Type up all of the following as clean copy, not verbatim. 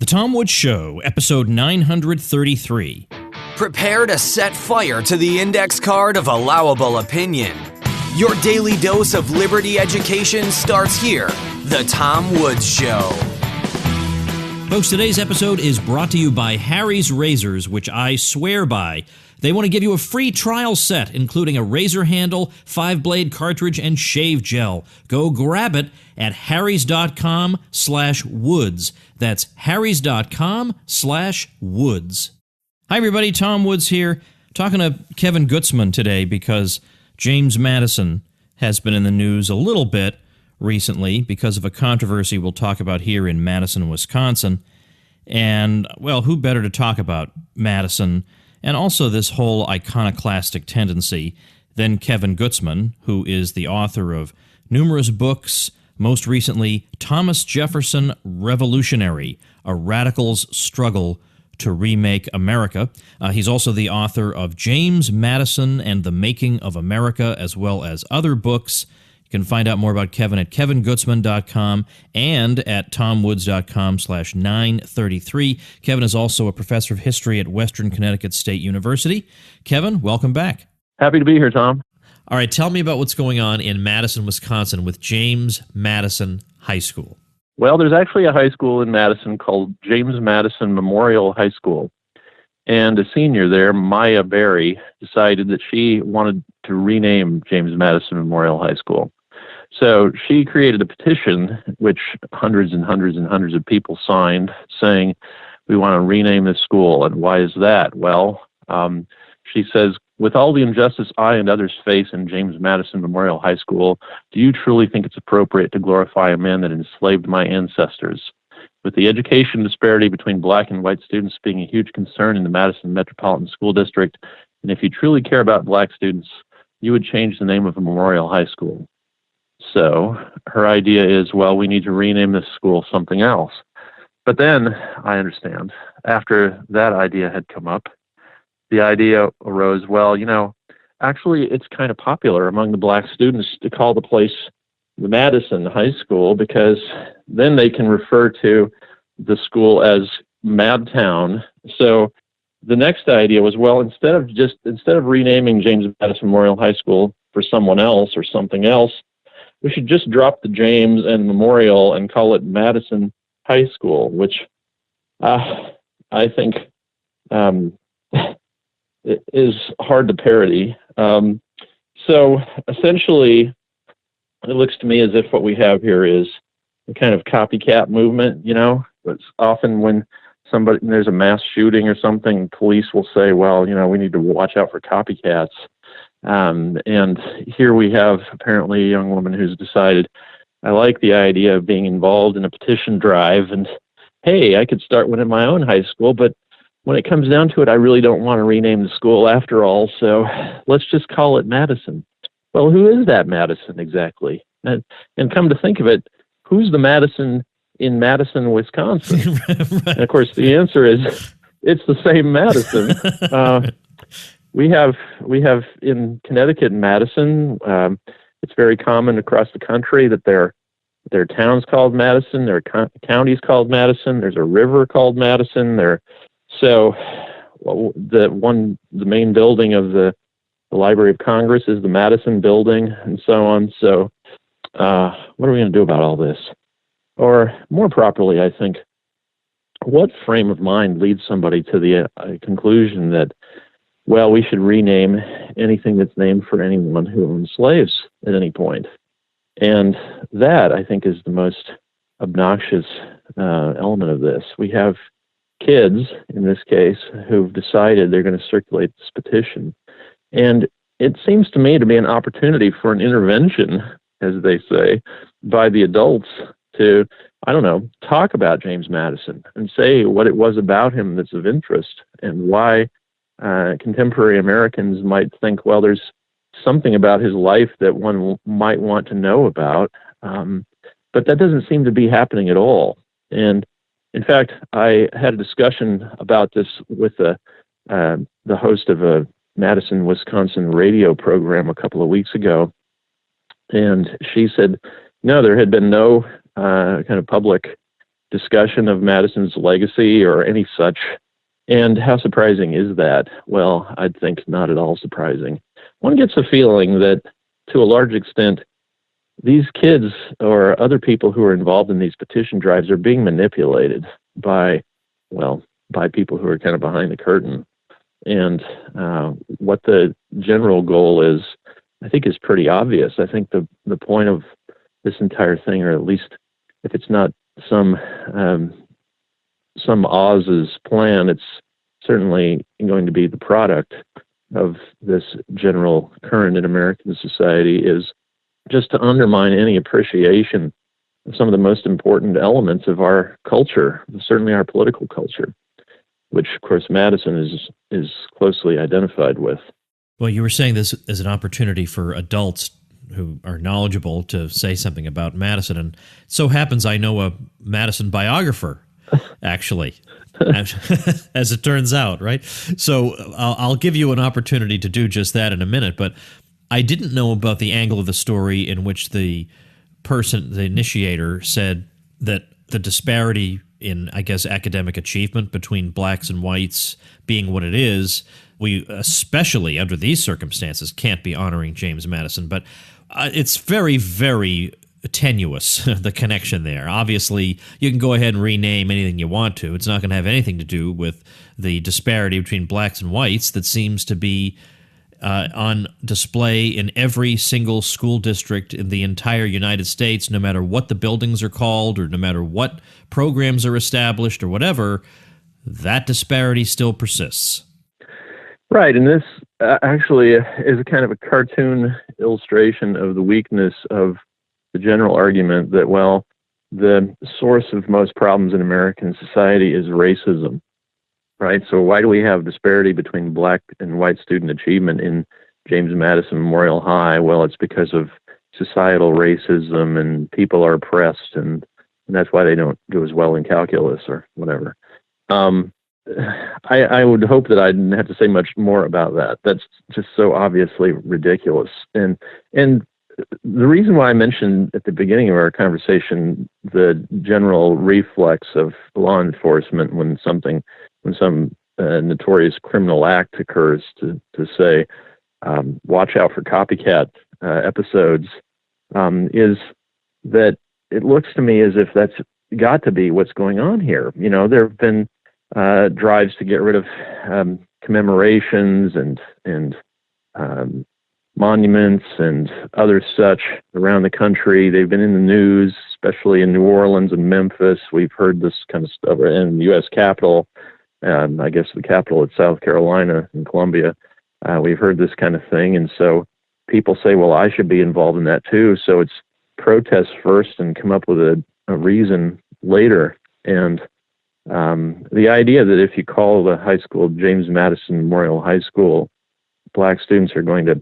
Tom Woods Show, episode 933. Prepare to set fire to the index card of allowable opinion. Your daily dose of liberty education starts here. The Tom Woods Show. Folks, today's episode is brought to you by Harry's Razors, which I swear by. They want to give you a free trial set, including a razor handle, 5-blade cartridge, and shave gel. Go grab it at harrys.com/woods. That's harrys.com/woods. Hi, everybody. Tom Woods here, talking to Kevin Gutzman today because James Madison has been in the news a little bit recently because of a controversy we'll talk about here in Madison, Wisconsin. And, well, who better to talk about Madison and also this whole iconoclastic tendency than Kevin Gutzman, who is the author of numerous books, most recently Thomas Jefferson Revolutionary, A Radical's Struggle to Remake America. He's also the author of James Madison and the Making of America, as well as other books. You can find out more about Kevin at kevingutzman.com and at tomwoods.com/933. Kevin is also a professor of history at Western Connecticut State University. Kevin, welcome back. Happy to be here, Tom. All right, tell me about what's going on in Madison, Wisconsin with James Madison High School. Well, there's actually a high school in Madison called James Madison Memorial High School. And a senior there, Maya Berry, decided that she wanted to rename James Madison Memorial High School. So she created a petition, which hundreds and hundreds and hundreds of people signed, saying, we want to rename this school. And why is that? Well, she says, with all the injustice I and others face in James Madison Memorial High School, do you truly think it's appropriate to glorify a man that enslaved my ancestors? With the education disparity between black and white students being a huge concern in the Madison Metropolitan School District, and if you truly care about black students, you would change the name of a Memorial High School. So her idea is, well, we need to rename this school something else. But then, I understand, after that idea had come up, the idea arose, well, actually it's kind of popular among the black students to call the place the Madison High School, because then they can refer to the school as Madtown. So the next idea was, well, instead of renaming James Madison Memorial High School for someone else or something else, we should just drop the James and Memorial and call it Madison High School, which I think is hard to parody. So essentially, it looks to me as if what we have here is a kind of copycat movement, But often when there's a mass shooting or something, police will say, well, we need to watch out for copycats. And here we have apparently a young woman who's decided, I like the idea of being involved in a petition drive, and hey, I could start one in my own high school, but when it comes down to it, I really don't want to rename the school after all, so let's just call it Madison. Well, who is that Madison exactly? And come to think of it, who's the Madison in Madison, Wisconsin? Right. And of course, the answer is it's the same Madison. We have in Connecticut and Madison. It's very common across the country that there are towns called Madison, there are counties called Madison. There's a river called Madison. So the main building of the Library of Congress is the Madison Building, and so on. So what are we going to do about all this? Or more properly, I think, what frame of mind leads somebody to the conclusion that, well, we should rename anything that's named for anyone who owned slaves at any point? And that, I think, is the most obnoxious element of this. We have kids, in this case, who've decided they're going to circulate this petition. And it seems to me to be an opportunity for an intervention, as they say, by the adults to, talk about James Madison and say what it was about him that's of interest and why contemporary Americans might think, well, there's something about his life that one might want to know about. But that doesn't seem to be happening at all. And in fact, I had a discussion about this with the host of a Madison, Wisconsin radio program a couple of weeks ago. And she said, no, there had been no kind of public discussion of Madison's legacy or any such. And how surprising is that? Well, I'd think not at all surprising. One gets a feeling that, to a large extent, these kids or other people who are involved in these petition drives are being manipulated by people who are kind of behind the curtain. And what the general goal is, I think, is pretty obvious. I think the point of this entire thing, or at least if it's not some Oz's plan, it's certainly going to be the product of this general current in American society, is just to undermine any appreciation of some of the most important elements of our culture, certainly our political culture, which, of course, Madison is closely identified with. Well, you were saying this is an opportunity for adults who are knowledgeable to say something about Madison, and it so happens I know a Madison biographer, actually, as it turns out, right? So I'll give you an opportunity to do just that in a minute, but I didn't know about the angle of the story in which the initiator, said that the disparity in, I guess, academic achievement between blacks and whites being what it is, we, especially under these circumstances, can't be honoring James Madison. But it's very, very tenuous, the connection there. Obviously, you can go ahead and rename anything you want to. It's not going to have anything to do with the disparity between blacks and whites that seems to be on display in every single school district in the entire United States, no matter what the buildings are called or no matter what programs are established or whatever. That disparity still persists. Right, and this actually is a kind of a cartoon illustration of the weakness of the general argument that, well, the source of most problems in American society is racism, right? So why do we have disparity between black and white student achievement in James Madison Memorial High? Well, it's because of societal racism, and people are oppressed, and that's why they don't do as well in calculus or whatever. I would hope that I didn't have to say much more about that. That's just so obviously ridiculous. And the reason why I mentioned at the beginning of our conversation the general reflex of law enforcement when some notorious criminal act occurs to say, watch out for copycat episodes, is that it looks to me as if that's got to be what's going on here. You know, there have been drives to get rid of commemorations and monuments and other such around the country. They've been in the news, especially in New Orleans and Memphis. We've heard this kind of stuff in the U.S. Capitol, I guess the capital at South Carolina in Columbia. We've heard this kind of thing. And so people say, well, I should be involved in that too. So it's protest first and come up with a reason later. And the idea that if you call the high school James Madison Memorial High School, black students are going to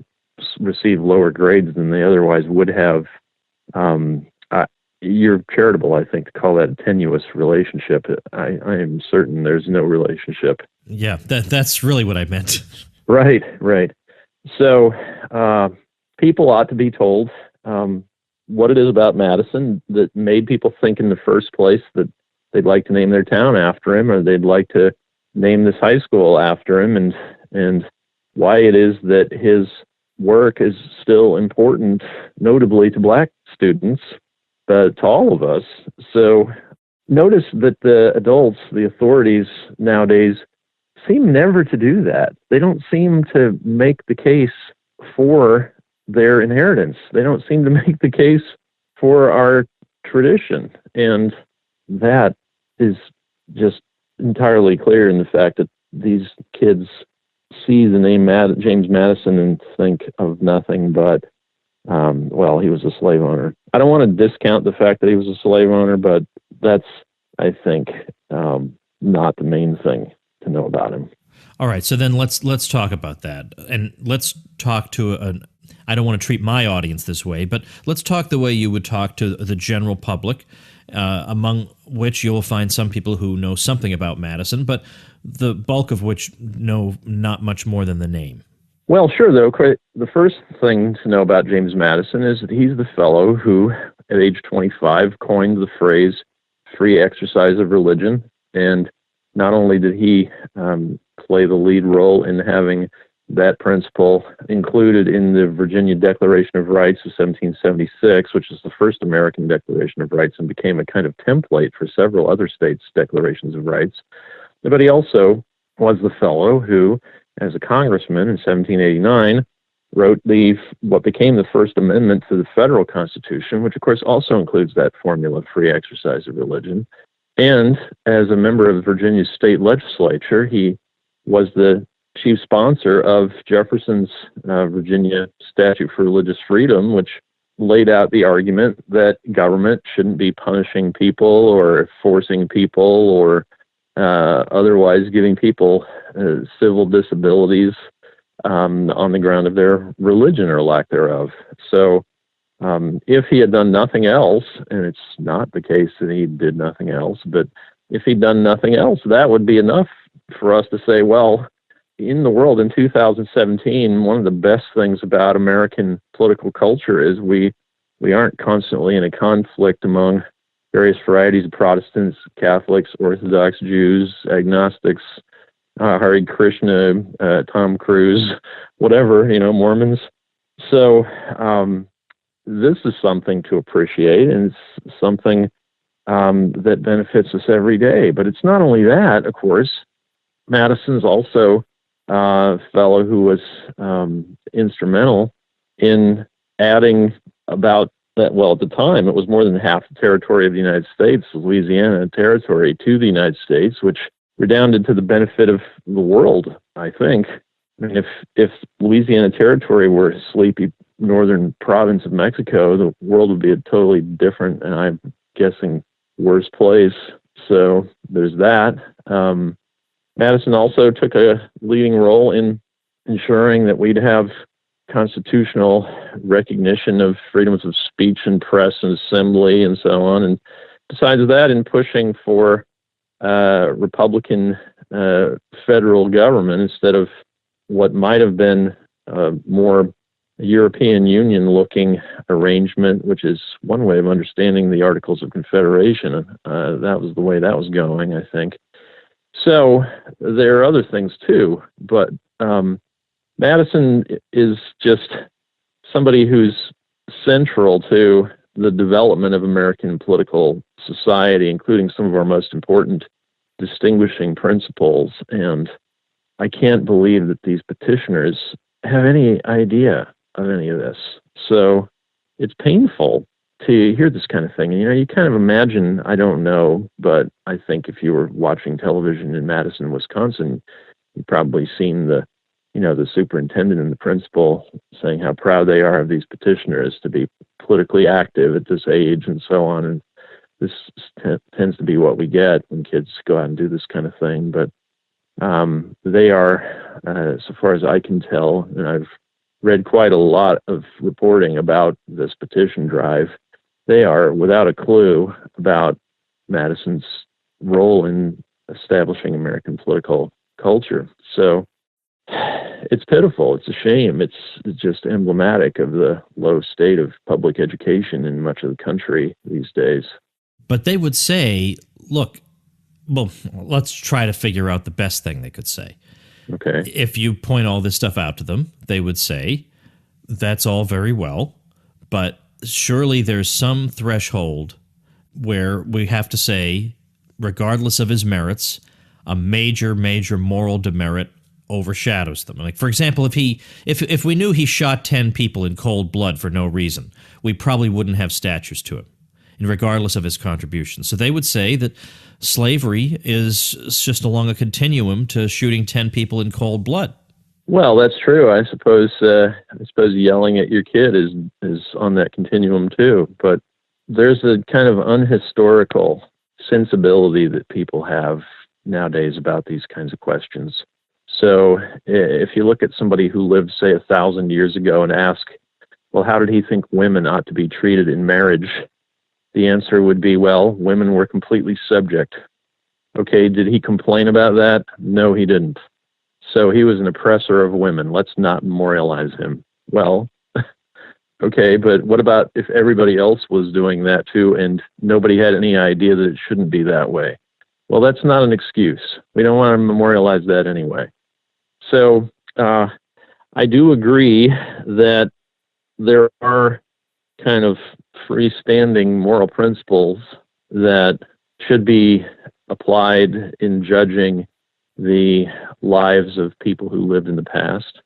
receive lower grades than they otherwise would have, you're charitable, I think, to call that a tenuous relationship. I am certain there's no relationship. Yeah, that's really what I meant. Right. So people ought to be told what it is about Madison that made people think in the first place that they'd like to name their town after him, or they'd like to name this high school after him, and why it is that his work is still important, notably to black students, but to all of us. So notice that the adults, the authorities nowadays, seem never to do that. They don't seem to make the case for their inheritance. They don't seem to make the case for our tradition. And that is just entirely clear in the fact that these kids see the name James Madison and think of nothing but, well, he was a slave owner. I don't want to discount the fact that he was a slave owner, but that's, I think, not the main thing to know about him. All right, so then let's talk about that, and let's talk to I don't want to treat my audience this way, but let's talk the way you would talk to the general public, among which you will find some people who know something about Madison, but the bulk of which know not much more than the name. Well, sure, though. The first thing to know about James Madison is that he's the fellow who, at age 25, coined the phrase free exercise of religion. And not only did he play the lead role in having that principle included in the Virginia Declaration of Rights of 1776, which is the first American Declaration of Rights and became a kind of template for several other states' declarations of rights, but he also was the fellow who, as a congressman in 1789, wrote what became the First Amendment to the federal Constitution, which of course also includes that formula, free exercise of religion. And as a member of Virginia's state legislature, he was the chief sponsor of Jefferson's Virginia Statute for Religious Freedom, which laid out the argument that government shouldn't be punishing people or forcing people or otherwise giving people civil disabilities on the ground of their religion or lack thereof. So if he had done nothing else, and it's not the case that he did nothing else, but if he'd done nothing else, that would be enough for us to say, well, in the world in 2017, one of the best things about American political culture is we aren't constantly in a conflict among various varieties of Protestants, Catholics, Orthodox Jews, agnostics, Hare Krishna, Tom Cruise, whatever, Mormons. So this is something to appreciate, and it's something that benefits us every day. But it's not only that, of course. Madison's also a fellow who was instrumental in adding about that. Well, at the time, it was more than half the territory of the United States, Louisiana territory, to the United States, which redounded to the benefit of the world, I think. I mean, if Louisiana territory were a sleepy northern province of Mexico, the world would be a totally different, and I'm guessing worse place. So there's that. Madison also took a leading role in ensuring that we'd have constitutional recognition of freedoms of speech and press and assembly and so on. And besides that, in pushing for Republican federal government instead of what might have been a more European Union looking arrangement, which is one way of understanding the Articles of Confederation. That was the way that was going, I think. So there are other things too, but Madison is just somebody who's central to the development of American political society, including some of our most important distinguishing principles. And I can't believe that these petitioners have any idea of any of this. So it's painful to hear this kind of thing. And, you kind of imagine, I don't know, but I think if you were watching television in Madison, Wisconsin, you've probably seen the superintendent and the principal saying how proud they are of these petitioners to be politically active at this age and so on. And this tends to be what we get when kids go out and do this kind of thing. But they are, so far as I can tell, and I've read quite a lot of reporting about this petition drive, they are without a clue about Madison's role in establishing American political culture. So it's pitiful. It's a shame. It's just emblematic of the low state of public education in much of the country these days. But they would say, look, well, let's try to figure out the best thing they could say. Okay. If you point all this stuff out to them, they would say, that's all very well, but surely there's some threshold where we have to say, regardless of his merits, a major, major moral demerit overshadows them. Like, for example, if we knew he shot 10 people in cold blood for no reason, we probably wouldn't have statues to him, and regardless of his contributions. So they would say that slavery is just along a continuum to shooting 10 people in cold blood. Well, that's true. I suppose yelling at your kid is on that continuum too. But there's a kind of unhistorical sensibility that people have nowadays about these kinds of questions. So if you look at somebody who lived, say, 1,000 years ago and ask, well, how did he think women ought to be treated in marriage? The answer would be, well, women were completely subject. Okay, did he complain about that? No, he didn't. So he was an oppressor of women. Let's not memorialize him. Well, Okay, but what about if everybody else was doing that too and nobody had any idea that it shouldn't be that way? Well, that's not an excuse. We don't want to memorialize that anyway. So I do agree that there are kind of freestanding moral principles that should be applied in judging the lives of people who lived in the past.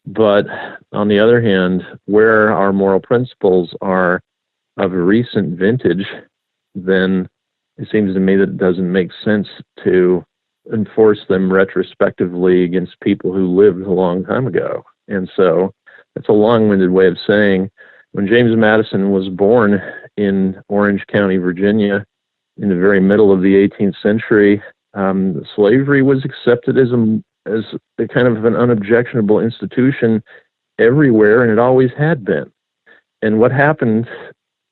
But on the other hand, where our moral principles are of a recent vintage, then it seems to me that it doesn't make sense to enforce them retrospectively against people who lived a long time ago. And so that's a long-winded way of saying when James Madison was born in Orange County, Virginia, in the very middle of the 18th century, slavery was accepted as a kind of an unobjectionable institution everywhere, and it always had been. And what happened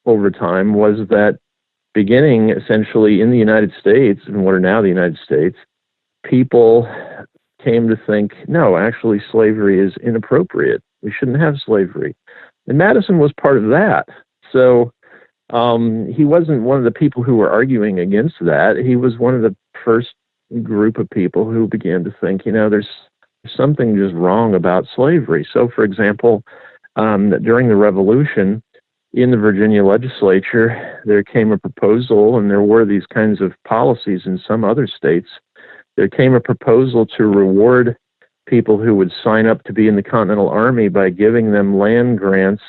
over time was that beginning essentially in the United States, and what are now the United States, people came to think, no, actually slavery is inappropriate. We shouldn't have slavery. And Madison was part of that. So he wasn't one of the people who were arguing against that. He was one of the first group of people who began to think, there's something just wrong about slavery. So, for example, during the Revolution, in the Virginia legislature, there came a proposal, and there were these kinds of policies in some other states. There came a proposal to reward people who would sign up to be in the Continental Army by giving them land grants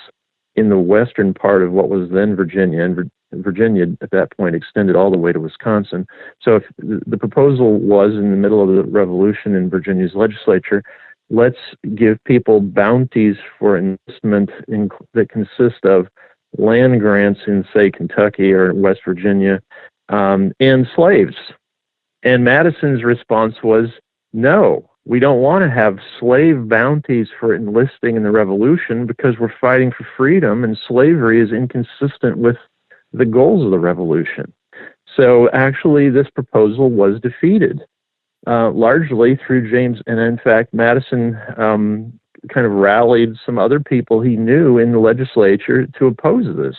in the western part of what was then Virginia, and Virginia at that point extended all the way to Wisconsin. So if the proposal was in the middle of the Revolution in Virginia's legislature, let's give people bounties for enlistment that consist of land grants in, say, Kentucky or West Virginia, and slaves. And Madison's response was, no, we don't want to have slave bounties for enlisting in the Revolution because we're fighting for freedom, and slavery is inconsistent with the goals of the Revolution. So actually, this proposal was defeated, largely through James, and in fact, Madison kind of rallied some other people he knew in the legislature to oppose this.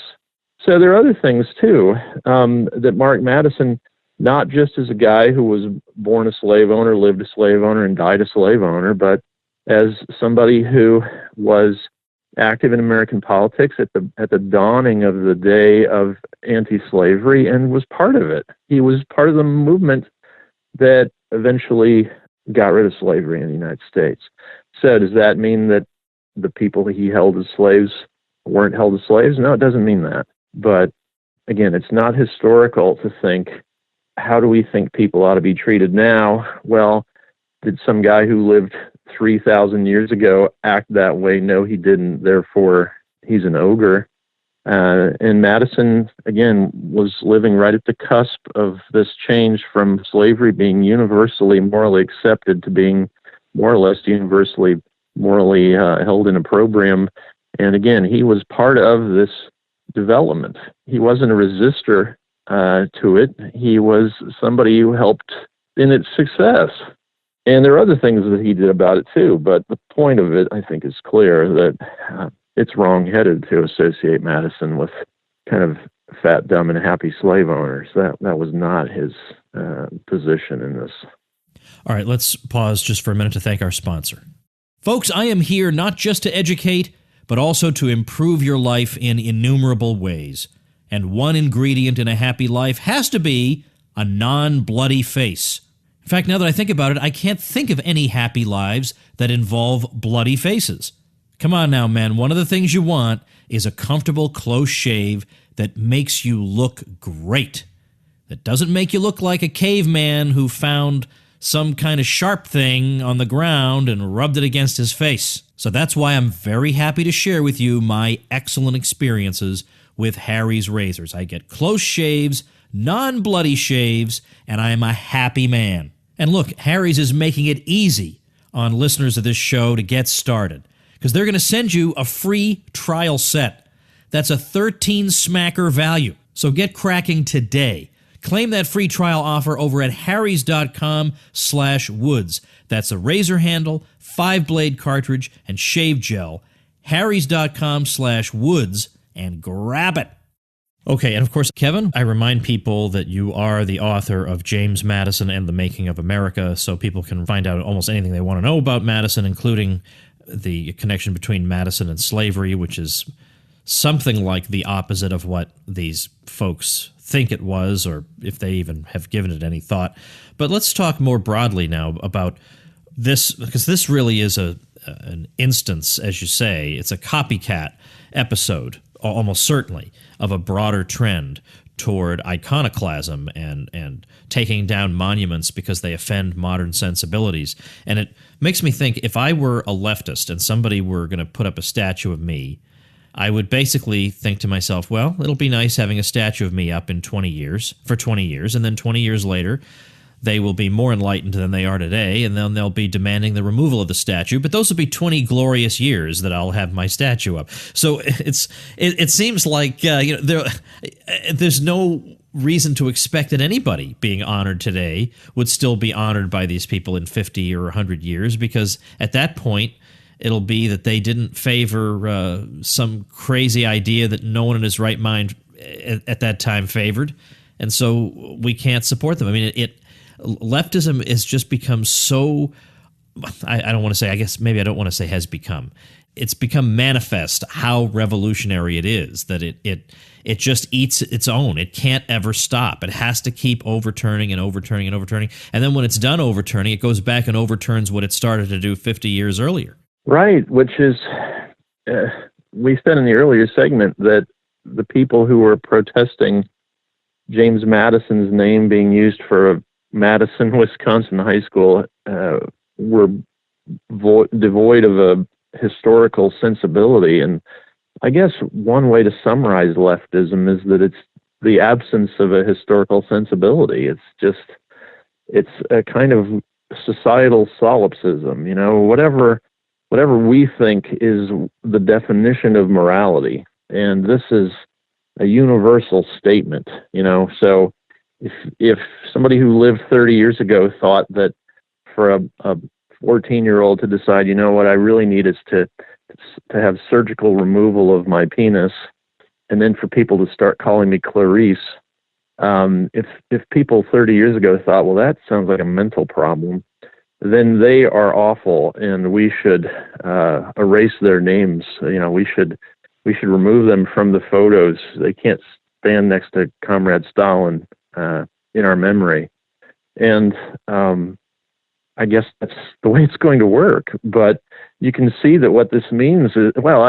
So there are other things, too, that mark Madison not just as a guy who was born a slave owner, lived a slave owner, and died a slave owner, but as somebody who was active in American politics at the dawning of the day of anti-slavery and was part of it. He was part of the movement that eventually got rid of slavery in the United States. So does that mean that the people he held as slaves weren't held as slaves? No, it doesn't mean that. But again, it's not historical to think, how do we think people ought to be treated now? Well, did some guy who lived 3,000 years ago act that way? No, he didn't. Therefore, he's an ogre. And Madison, again, was living right at the cusp of this change from slavery being universally morally accepted to being more or less universally morally held in opprobrium. And again, he was part of this development. He wasn't a resistor to it. He was somebody who helped in its success. And there are other things that he did about it too, but the point of it, I think, is clear that it's wrong-headed to associate Madison with kind of fat, dumb, and happy slave owners. That was not his position in this. All right, let's pause just for a minute to thank our sponsor. Folks, I am here not just to educate, but also to improve your life in innumerable ways. And one ingredient in a happy life has to be a non-bloody face. In fact, now that I think about it, I can't think of any happy lives that involve bloody faces. Come on now, man. One of the things you want is a comfortable, close shave that makes you look great. That doesn't make you look like a caveman who found some kind of sharp thing on the ground and rubbed it against his face. So that's why I'm very happy to share with you my excellent experiences with Harry's razors. I get close shaves, non-bloody shaves, and I am a happy man. And look, Harry's is making it easy on listeners of this show to get started, because they're going to send you a free trial set. That's a 13-smacker value. So get cracking today. Claim that free trial offer over at harrys.com/woods. That's a razor handle, 5-blade cartridge, and shave gel. harrys.com/woods and grab it. Okay, and of course, Kevin, I remind people that you are the author of James Madison and the Making of America, so people can find out almost anything they want to know about Madison, including the connection between Madison and slavery, which is something like the opposite of what these folks think it was, or if they even have given it any thought. But let's talk more broadly now about this, because this really is an instance, as you say. It's a copycat episode, almost certainly, of a broader trend toward iconoclasm and taking down monuments because they offend modern sensibilities. And it makes me think, if I were a leftist and somebody were going to put up a statue of me, I would basically think to myself, well, it'll be nice having a statue of me up in 20 years, for 20 years, and then 20 years later, they will be more enlightened than they are today, and then they'll be demanding the removal of the statue. But those will be 20 glorious years that I'll have my statue up. So it seems like there's no reason to expect that anybody being honored today would still be honored by these people in 50 or 100 years, because at that point, it'll be that they didn't favor some crazy idea that no one in his right mind at that time favored, and so we can't support them. I mean, leftism has just become so, I don't want to say, I guess maybe I don't want to say has become. It's become manifest how revolutionary it is, that it just eats its own. It can't ever stop. It has to keep overturning and overturning and overturning. And then when it's done overturning, it goes back and overturns what it started to do 50 years earlier. Right, which is, we said in the earlier segment that the people who were protesting James Madison's name being used for a Madison, Wisconsin high school were devoid of a historical sensibility. And I guess one way to summarize leftism is that it's the absence of a historical sensibility. It's a kind of societal solipsism, whatever we think is the definition of morality. And this is a universal statement, so if somebody who lived 30 years ago thought that for a 14-year-old to decide, what I really need is to have surgical removal of my penis, and then for people to start calling me Clarice, if people 30 years ago thought, well, that sounds like a mental problem, then they are awful, and we should erase their names. We should remove them from the photos. They can't stand next to Comrade Stalin in our memory. And I guess that's the way it's going to work. But you can see that what this means is, well,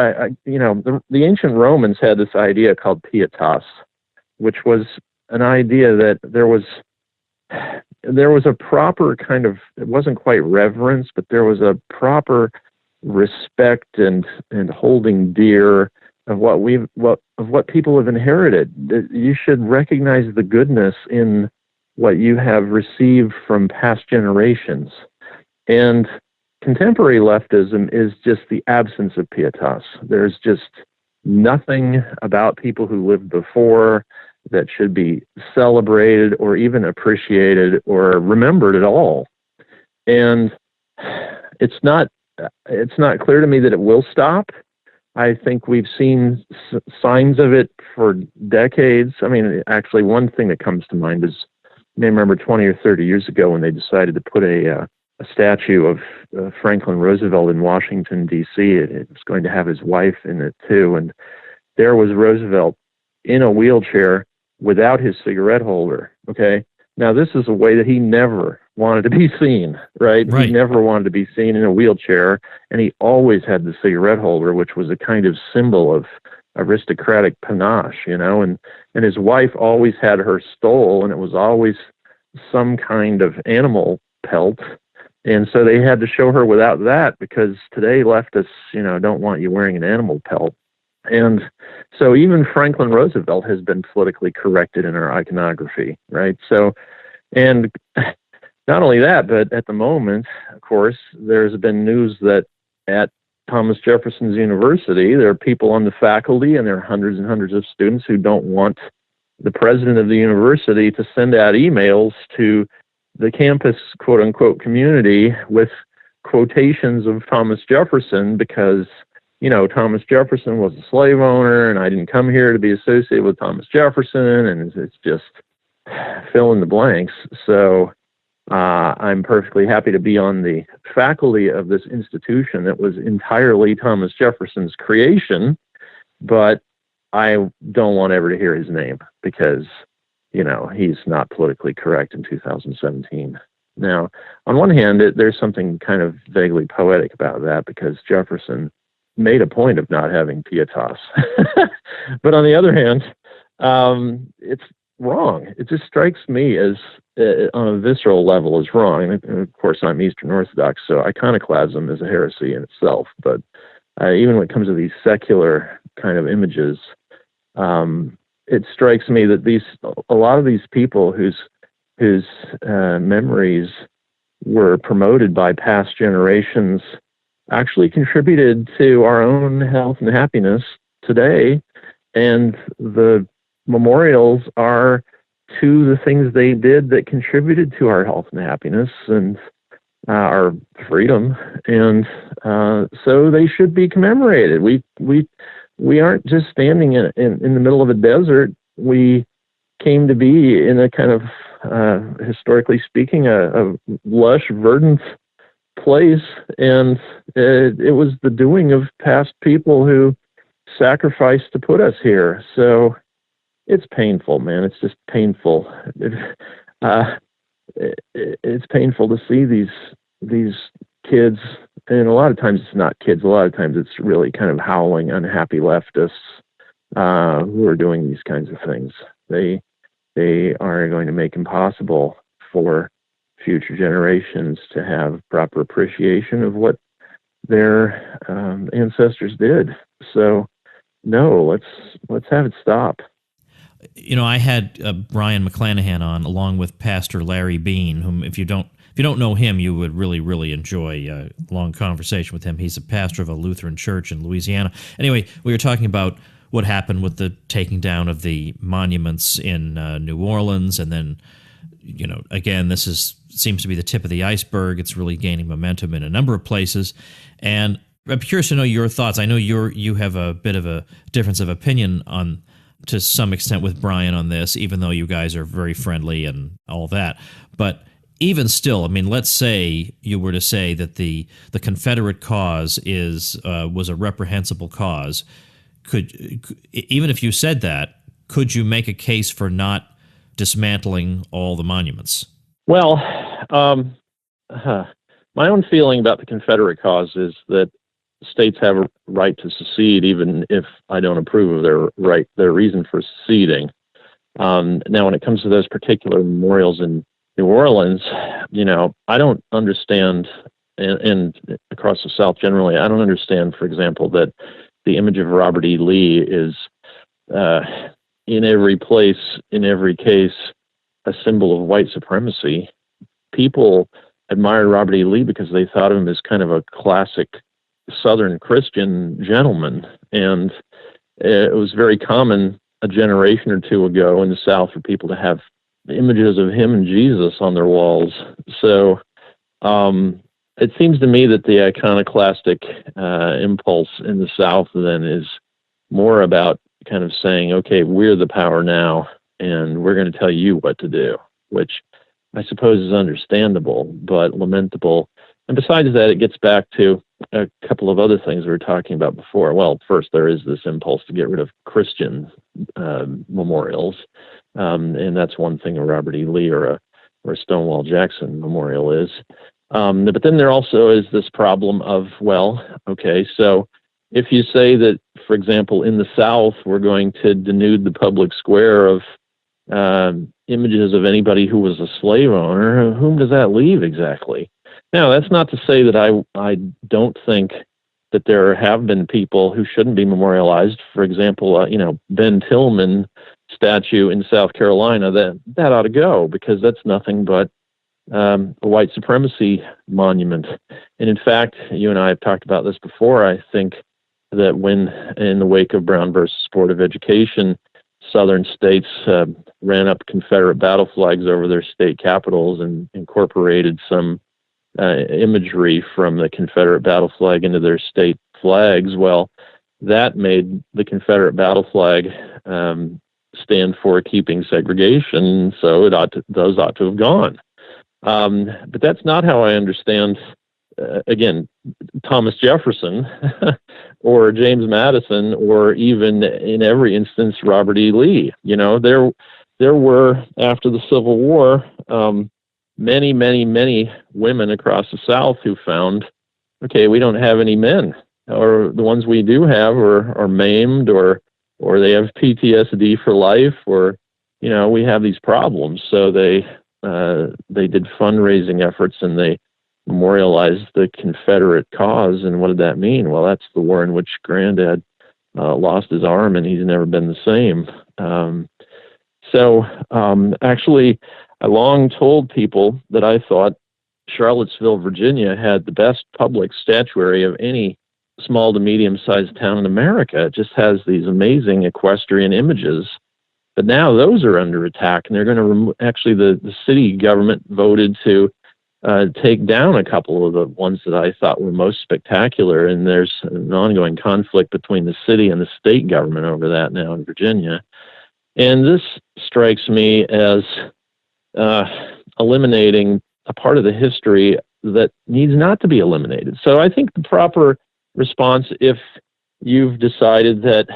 the ancient Romans had this idea called pietas, which was an idea that there was a proper kind of, it wasn't quite reverence, but there was a proper respect and holding dear of what people have inherited. You should recognize the goodness in what you have received from past generations. And contemporary leftism is just the absence of pietas. There's just nothing about people who lived before that should be celebrated or even appreciated or remembered at all. And it's not clear to me that it will stop. I think we've seen signs of it for decades. I mean, actually, one thing that comes to mind is, you may remember 20 or 30 years ago when they decided to put a statue of Franklin Roosevelt in Washington, D.C. It was going to have his wife in it, too. And there was Roosevelt in a wheelchair without his cigarette holder, okay? Now, this is a way that he never wanted to be seen, right? He never wanted to be seen in a wheelchair, and he always had the cigarette holder, which was a kind of symbol of aristocratic panache, and his wife always had her stole, and it was always some kind of animal pelt, and so they had to show her without that, because today leftists, don't want you wearing an animal pelt. And so even Franklin Roosevelt has been politically corrected in our iconography, right? So, and not only that, but at the moment, of course, there's been news that at Thomas Jefferson's University, there are people on the faculty and there are hundreds and hundreds of students who don't want the president of the university to send out emails to the campus, quote unquote, community with quotations of Thomas Jefferson because, Thomas Jefferson was a slave owner, and I didn't come here to be associated with Thomas Jefferson, and it's just fill in the blanks. So I'm perfectly happy to be on the faculty of this institution that was entirely Thomas Jefferson's creation, but I don't want ever to hear his name because, he's not politically correct in 2017. Now, on one hand, there's something kind of vaguely poetic about that because Jefferson made a point of not having pietas. But on the other hand, it's wrong. It just strikes me as, on a visceral level, as wrong. And of course, I'm Eastern Orthodox, so iconoclasm is a heresy in itself. But even when it comes to these secular kind of images, it strikes me that a lot of these people whose memories were promoted by past generations actually contributed to our own health and happiness today, and the memorials are to the things they did that contributed to our health and happiness and our freedom, and so they should be commemorated. We aren't just standing in the middle of a desert. We came to be in a kind of, historically speaking, a lush, verdant place, and it was the doing of past people who sacrificed to put us here. So it's painful, man. It's just painful. It's painful to see these kids, and a lot of times it's not kids. A lot of times it's really kind of howling, unhappy leftists who are doing these kinds of things. They are going to make impossible for future generations to have proper appreciation of what their ancestors did. So, no, let's have it stop. I had Brian McClanahan on, along with Pastor Larry Bean, whom if you don't know him, you would really, really enjoy a long conversation with him. He's a pastor of a Lutheran church in Louisiana. Anyway, we were talking about what happened with the taking down of the monuments in New Orleans, and then, again, this seems to be the tip of the iceberg. It's really gaining momentum in a number of places, and I'm curious to know your thoughts. I know you have a bit of a difference of opinion on, to some extent, with Brian on this, even though you guys are very friendly and all that. But even still, I mean, let's say you were to say that the Confederate cause was a reprehensible cause. Even if you said that, could you make a case for not dismantling all the monuments? Well, my own feeling about the Confederate cause is that states have a right to secede, even if I don't approve of their reason for seceding. Now, when it comes to those particular memorials in New Orleans, I don't understand, and across the South generally, I don't understand, for example, that the image of Robert E. Lee is in every place, in every case, a symbol of white supremacy. People admired Robert E. Lee because they thought of him as kind of a classic Southern Christian gentleman. And it was very common a generation or two ago in the South for people to have images of him and Jesus on their walls. So it seems to me that the iconoclastic impulse in the South then is more about kind of saying, okay, we're the power now, and we're going to tell you what to do, which I suppose is understandable, but lamentable. And besides that, it gets back to a couple of other things we were talking about before. Well, first, there is this impulse to get rid of Christian memorials, and that's one thing a Robert E. Lee or a Stonewall Jackson memorial is. But then there also is this problem of, well, okay, so if you say that, for example, in the South, we're going to denude the public square of images of anybody who was a slave owner, whom does that leave exactly? Now, that's not to say that I don't think that there have been people who shouldn't be memorialized. For example, Ben Tillman statue in South Carolina, that ought to go, because that's nothing but a white supremacy monument. And in fact, you and I have talked about this before. I think that when, in the wake of Brown versus Board of Education, Southern states ran up Confederate battle flags over their state capitals and incorporated some imagery from the Confederate battle flag into their state flags. Well, that made the Confederate battle flag stand for keeping segregation, so those ought to have gone. But that's not how I understand, again, Thomas Jefferson or James Madison, or even in every instance, Robert E. Lee. There were, after the Civil War, many, many, many women across the South who found, okay, we don't have any men, or the ones we do have are maimed, or they have PTSD for life, or, we have these problems. So they did fundraising efforts, and they memorialized the Confederate cause. And what did that mean? Well, that's the war in which Granddad lost his arm, and he's never been the same. Actually, I long told people that I thought Charlottesville, Virginia had the best public statuary of any small to medium-sized town in America. It just has these amazing equestrian images. But now those are under attack, and they're going to actually, the city government voted to take down a couple of the ones that I thought were most spectacular, and there's an ongoing conflict between the city and the state government over that now in Virginia. And this strikes me as eliminating a part of the history that needs not to be eliminated. So I think the proper response, if you've decided that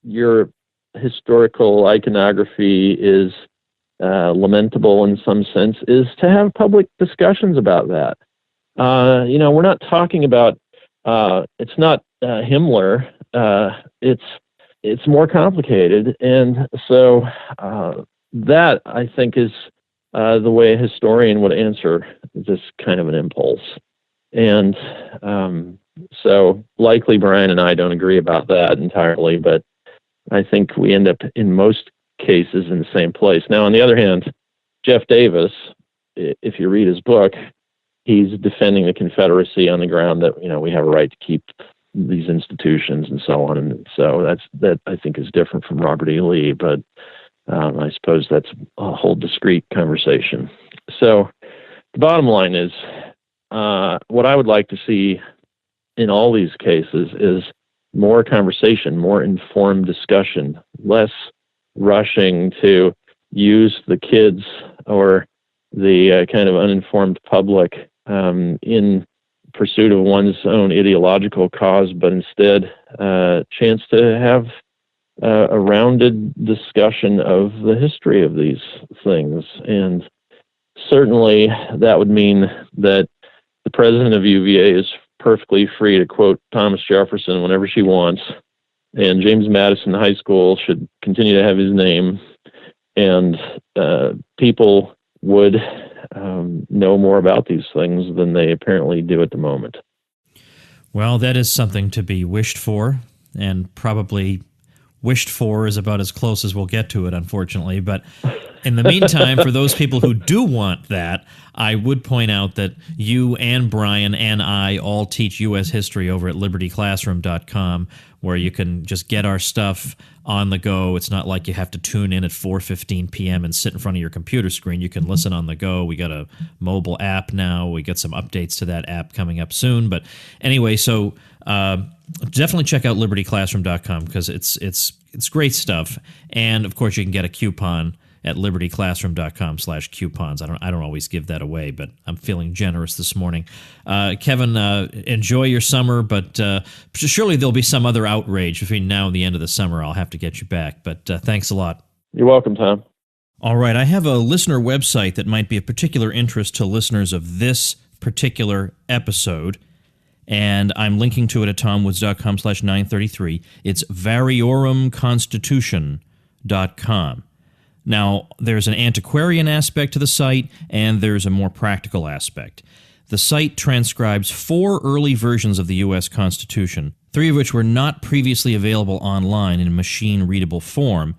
your historical iconography is lamentable in some sense, is to have public discussions about that. We're not talking about, it's not Himmler, it's more complicated. And so that, I think, is the way a historian would answer this kind of an impulse. And so likely Brian and I don't agree about that entirely, but I think we end up in most cases in the same place. Now, on the other hand, Jeff Davis, if you read his book, he's defending the Confederacy on the ground that, we have a right to keep these institutions and so on. And so that I think is different from Robert E. Lee, but I suppose that's a whole discrete conversation. So the bottom line is, what I would like to see in all these cases is more conversation, more informed discussion, less rushing to use the kids or the kind of uninformed public in pursuit of one's own ideological cause, but instead a chance to have a rounded discussion of the history of these things. And certainly that would mean that the president of UVA is perfectly free to quote Thomas Jefferson whenever she wants, and James Madison High School should continue to have his name, and people would know more about these things than they apparently do at the moment. Well, that is something to be wished for, and probably wished for is about as close as we'll get to it, unfortunately. But in the meantime, for those people who do want that, I would point out that you and Brian and I all teach U.S. history over at libertyclassroom.com, where you can just get our stuff on the go. It's not like you have to tune in at 4:15 p.m. and sit in front of your computer screen. You can listen on the go. We got a mobile app now. We got some updates to that app coming up soon. But anyway, so definitely check out libertyclassroom.com because it's great stuff. And of course, you can get a coupon at libertyclassroom.com/coupons. I don't always give that away, but I'm feeling generous this morning. Kevin, enjoy your summer, but surely there'll be some other outrage between now and the end of the summer. I'll have to get you back, but thanks a lot. You're welcome, Tom. All right, I have a listener website that might be of particular interest to listeners of this particular episode, and I'm linking to it at tomwoods.com/933. It's variorumconstitution.com. Now, there's an antiquarian aspect to the site, and there's a more practical aspect. The site transcribes 4 early versions of the U.S. Constitution, 3 of which were not previously available online in machine-readable form.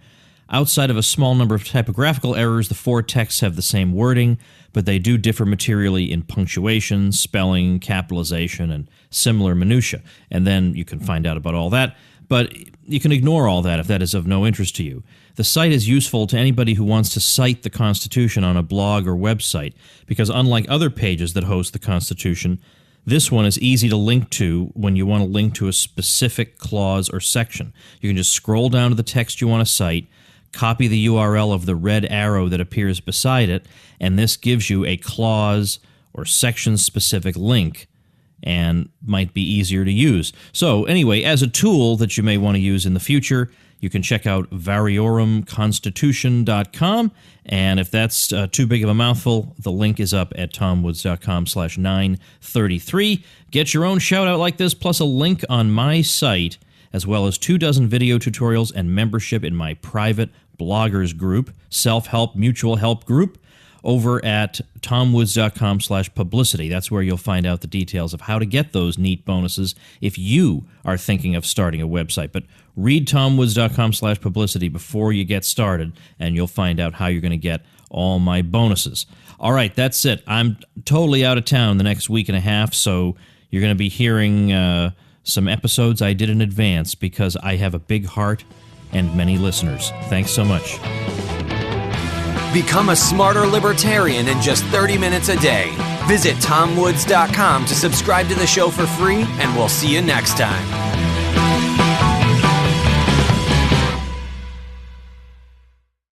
Outside of a small number of typographical errors, the 4 texts have the same wording, but they do differ materially in punctuation, spelling, capitalization, and similar minutiae. And then you can find out about all that, but you can ignore all that if that is of no interest to you. The site is useful to anybody who wants to cite the Constitution on a blog or website, because unlike other pages that host the Constitution, This one is easy to link to when you want to link to a specific clause or section. You can just scroll down to the text you want to cite, copy the URL of the red arrow that appears beside it, and this gives you a clause or section-specific link and might be easier to use. So anyway, as a tool that you may want to use in the future, you can check out variorumconstitution.com, and if that's too big of a mouthful, the link is up at tomwoods.com/933. Get your own shout-out like this, plus a link on my site, as well as 24 video tutorials and membership in my private bloggers group, self-help mutual help group, over at tomwoods.com/publicity. That's where you'll find out the details of how to get those neat bonuses if you are thinking of starting a website. But read tomwoods.com/publicity before you get started, and you'll find out how you're going to get all my bonuses. All right, that's it. I'm totally out of town the next week and a half, so you're going to be hearing some episodes I did in advance because I have a big heart and many listeners. Thanks so much. Become a smarter libertarian in just 30 minutes a day. Visit tomwoods.com to subscribe to the show for free, and we'll see you next time.